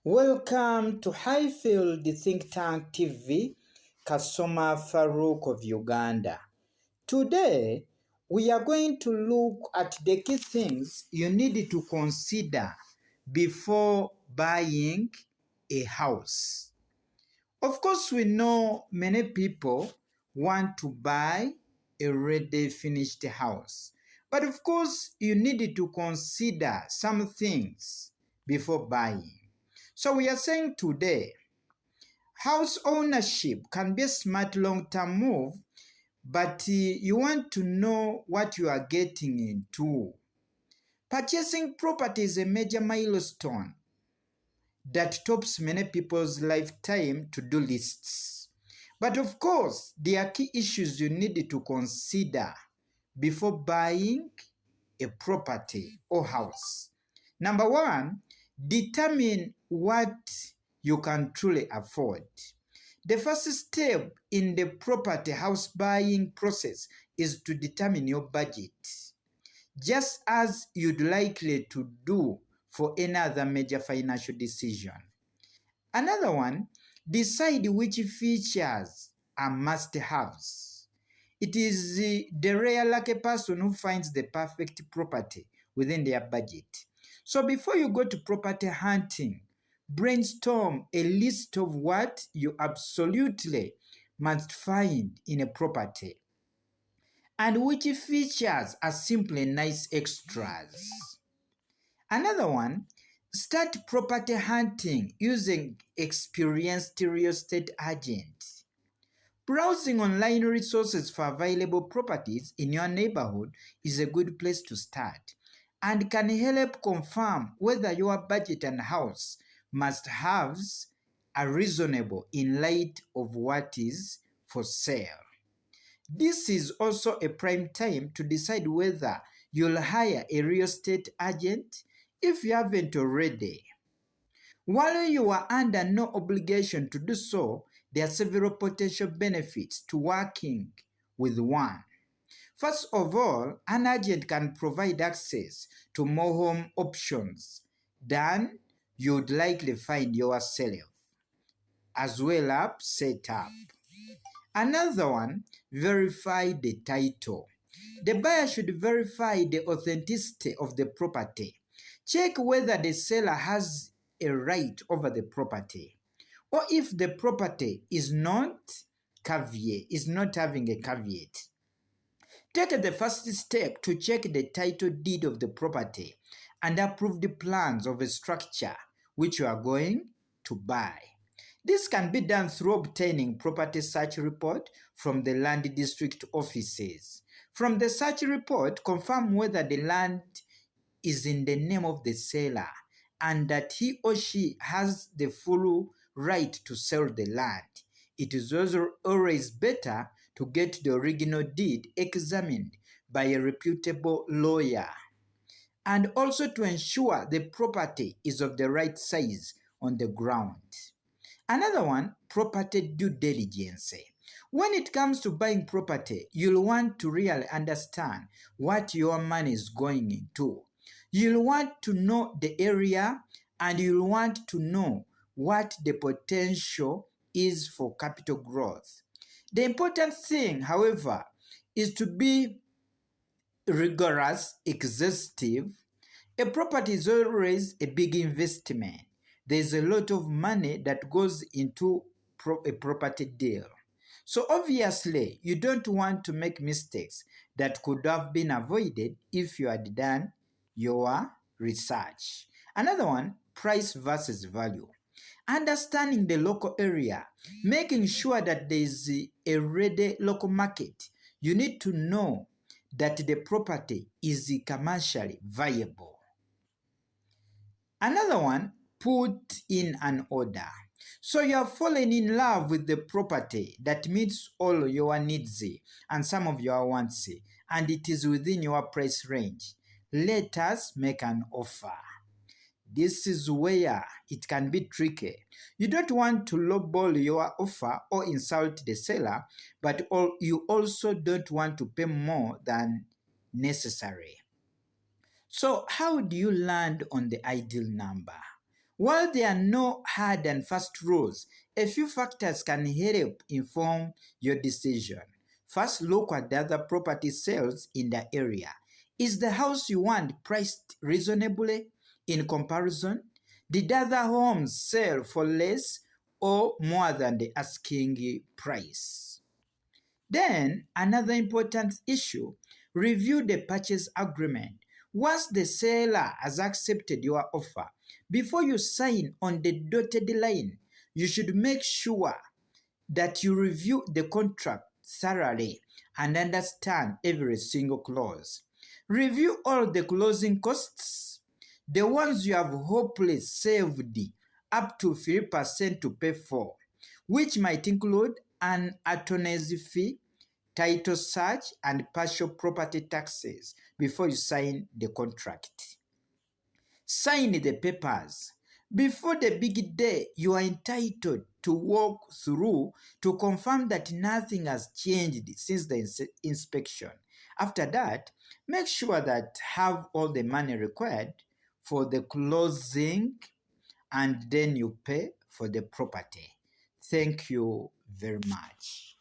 Welcome to Highfield Think Tank TV, Kasoma Faruq of Uganda. Today, we are going to look at the key things you need to consider before buying a house. Of course, we know many people want to buy a ready finished house. But of course, you need to consider some things before buying. So we are saying today, house ownership can be a smart long-term move, but you want to know what you are getting into. Purchasing property is a major milestone that tops many people's lifetime to-do lists. But of course, there are key issues you need to consider before buying a property or house. Number one, determine what you can truly afford. The first step in the property house buying process is to determine your budget, just as you'd likely to do for any other major financial decision. Another one, decide which features are must-haves. It is the rare lucky person who finds the perfect property within their budget. So before you go to property hunting, brainstorm a list of what you absolutely must find in a property and which features are simply nice extras. Another one, start property hunting using experienced real estate agents. Browsing online resources for available properties in your neighborhood is a good place to start and can help confirm whether your budget and house must-haves are reasonable in light of what is for sale. This is also a prime time to decide whether you'll hire a real estate agent if you haven't already. While you are under no obligation to do so, there are several potential benefits to working with one. First of all, an agent can provide access to more home options than you'd likely find yourself, as well as setup. Another one, verify the title. The buyer should verify the authenticity of the property. Check whether the seller has a right over the property, or if the property is not having a caveat. Take the first step to check the title deed of the property and approve the plans of a structure which you are going to buy. This can be done through obtaining property search report from the land district offices. From the search report, confirm whether the land is in the name of the seller and that he or she has the full right to sell the land. It is also always better to get the original deed examined by a reputable lawyer, and also to ensure the property is of the right size on the ground. Another one, property due diligence. When it comes to buying property, you'll want to really understand what your money is going into. You'll want to know the area and you'll want to know what the potential is for capital growth. The important thing, however, is to be rigorous, exhaustive. A property is always a big investment. There's a lot of money that goes into a property deal. So obviously, you don't want to make mistakes that could have been avoided if you had done your research. Another one, price versus value. Understanding the local area, making sure that there is a ready local market. You need to know that the property is commercially viable. Another one, put in an order. So you are falling in love with the property that meets all your needs and some of your wants, and it is within your price range. Let us make an offer. This is where it can be tricky. You don't want to lowball your offer or insult the seller, but you also don't want to pay more than necessary. So how do you land on the ideal number? While there are no hard and fast rules, a few factors can help inform your decision. First, look at the other property sales in the area. Is the house you want priced reasonably in comparison? Did other homes sell for less or more than the asking price? Then, another important issue, review the purchase agreement. Once the seller has accepted your offer, before you sign on the dotted line, you should make sure that you review the contract thoroughly and understand every single clause. Review all the closing costs, the ones you have hopefully saved up to 3% to pay for, which might include an attorney's fee, title search, and partial property taxes before you sign the contract. Sign the papers. Before the big day, you are entitled to walk through to confirm that nothing has changed since the inspection. After that, make sure that have all the money required for the closing, and then you pay for the property. Thank you very much.